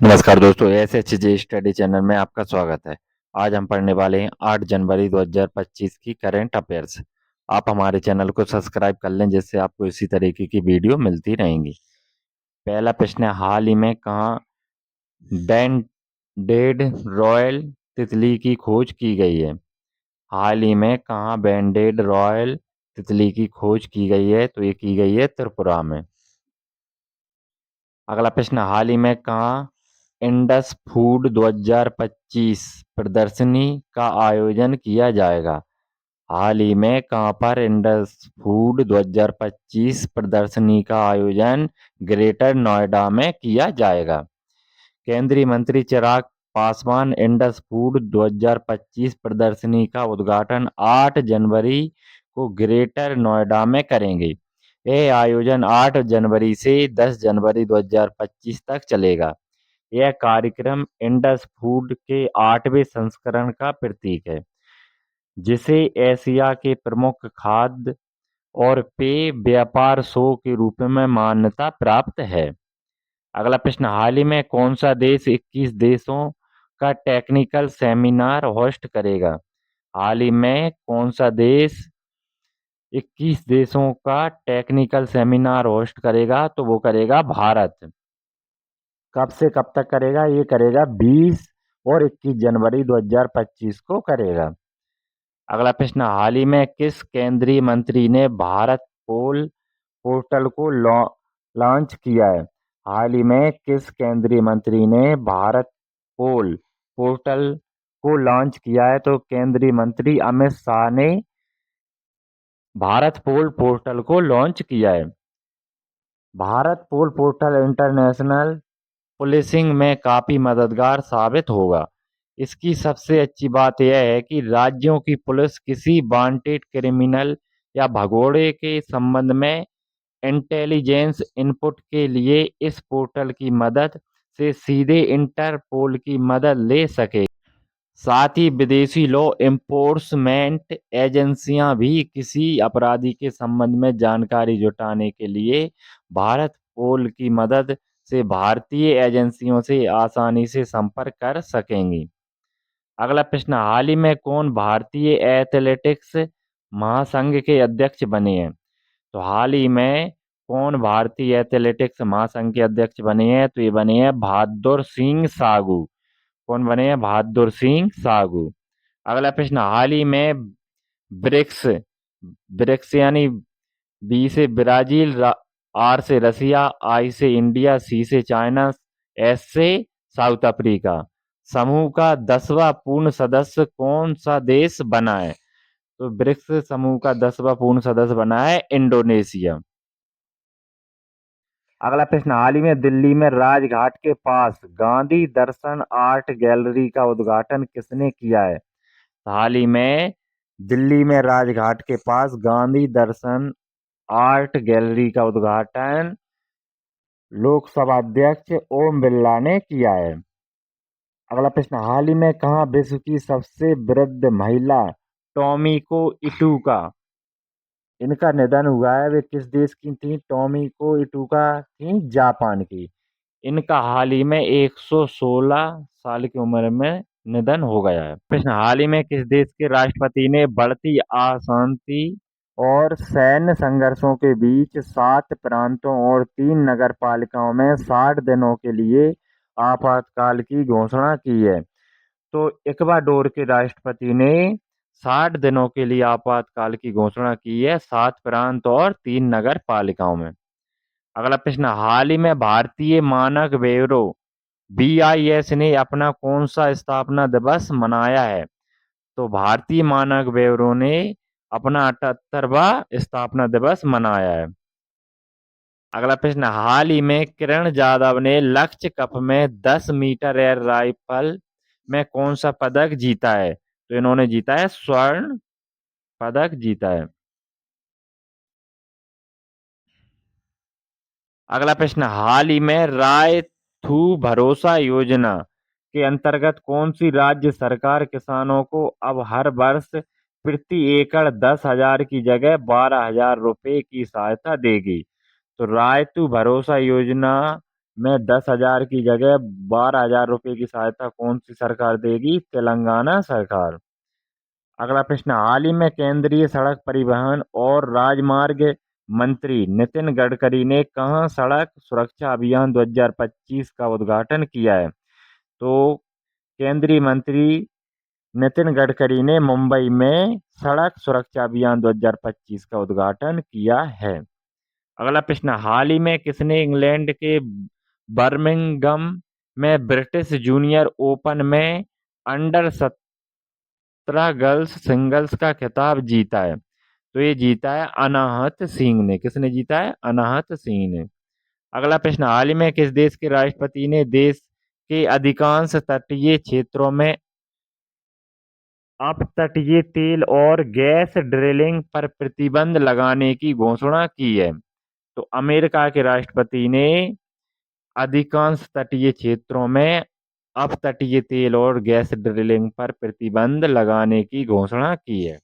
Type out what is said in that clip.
नमस्कार दोस्तों, SHG study channel में आपका स्वागत है। आज हम पढ़ने वाले हैं 8 जनवरी 2025 की करंट अफेयर्स। आप हमारे चैनल को सब्सक्राइब कर लें जिससे आपको इसी तरीके की वीडियो मिलती रहेंगी। पहला प्रश्न है, हाल ही में कहाँ बैंडेड रॉयल तितली की खोज की गई है? हाल ही में कहाँ बैंडेड रॉयल तितली की खोज की गई है? तो ये की गई है त्रिपुरा में। अगला प्रश्न, हाल ही में कहाँ इंडस फूड 2025 प्रदर्शनी का आयोजन किया जाएगा? हाल ही में कहाँ पर इंडस फूड 2025 प्रदर्शनी का आयोजन ग्रेटर नोएडा में किया जाएगा? केंद्रीय मंत्री चिराग पासवान इंडस फूड 2025 प्रदर्शनी का उद्घाटन 8 जनवरी को ग्रेटर नोएडा में करेंगे। यह आयोजन 8 जनवरी से 10 जनवरी 2025 तक चलेगा। यह कार्यक्रम इंडस फूड के 8वें संस्करण का प्रतीक है, जिसे एशिया के प्रमुख खाद्य और पेय व्यापार शो के रूप में मान्यता प्राप्त है। अगला प्रश्न, हाल ही में कौन सा देश 21 देशों का टेक्निकल सेमिनार होस्ट करेगा? हाल ही में कौन सा देश 21 देशों का टेक्निकल सेमिनार होस्ट करेगा? तो वो करेगा भारत। कब से कब तक करेगा? ये करेगा 20 और 21 जनवरी 2025 को करेगा। अगला प्रश्न, हाल ही में किस केंद्रीय मंत्री ने भारत पोल पोर्टल को लॉन्च किया है? हाल ही में किस केंद्रीय मंत्री ने भारत पोल पोर्टल को लॉन्च किया है? तो केंद्रीय मंत्री अमित शाह ने भारत पोल पोर्टल को लॉन्च किया है। भारत पोल पोर्टल इंटरनेशनल पुलिसिंग में काफी मददगार साबित होगा। इसकी सबसे अच्छी बात यह है कि राज्यों की पुलिस किसी वांटेड क्रिमिनल या भगोड़े के संबंध में इंटेलिजेंस इनपुट के लिए इस पोर्टल की मदद से सीधे इंटरपोल की मदद ले सके। साथ ही विदेशी लॉ एनफोर्समेंट एजेंसियां भी किसी अपराधी के संबंध में जानकारी जुटाने के लिए भारत पोल की मदद से भारतीय एजेंसियों से आसानी से संपर्क कर सकेंगी। अगला प्रश्न, हाल ही में कौन भारतीय एथलेटिक्स महासंघ के अध्यक्ष बने हैं? तो हाल ही में कौन भारतीय एथलेटिक्स महासंघ के अध्यक्ष बने हैं? तो ये बने हैं बहादुर सिंह सागू। कौन बने हैं? बहादुर सिंह सागू। अगला प्रश्न, हाल ही में ब्रिक्स ब्रिक्स यानी बी से ब्राजील, आर से रसिया, आई से इंडिया, सी से चाइना, एस से साउथ अफ्रीका समूह का 10वां पूर्ण सदस्य कौन सा देश बना है? तो ब्रिक्स समूह का 10वां पूर्ण सदस्य बना है इंडोनेशिया। अगला प्रश्न, हाल ही में दिल्ली में राजघाट के पास गांधी दर्शन आर्ट गैलरी का उद्घाटन किसने किया है? हाल ही में दिल्ली में राजघाट के पास गांधी दर्शन आर्ट गैलरी का उद्घाटन लोकसभा अध्यक्ष ओम बिरला ने किया है। अगला प्रश्न, हाल ही में कहाँ विश्व की सबसे वृद्ध महिला टोमिको इटूका इनका निधन हुआ है? वे किस देश की थी? टोमिको इटूका थी जापान की। इनका हाल ही में 116 साल की उम्र में निधन हो गया है। प्रश्न, हाल ही में किस देश के राष्ट्रपति ने बढ़ती अशांति और सैन्य संघर्षों के बीच 7 प्रांतों और 3 नगर पालिकाओं में 60 दिनों के लिए आपातकाल की घोषणा की है? तो इक्वाडोर के राष्ट्रपति ने 60 दिनों के लिए आपातकाल की घोषणा की है 7 प्रांत और 3 नगर पालिकाओं में। अगला प्रश्न, हाल ही में भारतीय मानक ब्यूरो BIS ने अपना कौन सा स्थापना दिवस मनाया है? तो भारतीय मानक ब्यूरो ने अपना 78वां स्थापना दिवस मनाया है। अगला प्रश्न, हाल ही में किरण जाधव ने लक्ष्य कप में 10 मीटर एयर राइफल में कौन सा पदक जीता है? तो इन्होंने जीता है स्वर्ण पदक जीता है। अगला प्रश्न, हाल ही में राय थू भरोसा योजना के अंतर्गत कौन सी राज्य सरकार किसानों को अब हर वर्ष प्रति एकड़ 10,000 की जगह 12,000 रुपए की सहायता देगी? तो रायतू भरोसा योजना में 10,000 की जगह 12,000 रुपए की सहायता कौन सी सरकार देगी? तेलंगाना सरकार। अगला प्रश्न, हाल ही में केंद्रीय सड़क परिवहन और राजमार्ग मंत्री नितिन गडकरी ने कहाँ सड़क सुरक्षा अभियान 2025 का उद्घाटन किया है? तो केंद्रीय मंत्री नितिन गडकरी ने मुंबई में सड़क सुरक्षा अभियान 2025 का उद्घाटन किया है। अगला प्रश्न, हाल ही में किसने इंग्लैंड के बर्मिंघम में ब्रिटिश जूनियर ओपन में अंडर 17 गर्ल्स सिंगल्स का खिताब जीता है? तो ये जीता है अनाहत सिंह ने। किसने जीता है? अनाहत सिंह ने। अगला प्रश्न, हाल ही में किस देश के राष्ट्रपति ने देश के अधिकांश तटीय क्षेत्रों में अपतटीय तेल और गैस ड्रिलिंग पर प्रतिबंध लगाने की घोषणा की है? तो अमेरिका के राष्ट्रपति ने अधिकांश तटीय क्षेत्रों में अपतटीय तेल और गैस ड्रिलिंग पर प्रतिबंध लगाने की घोषणा की है।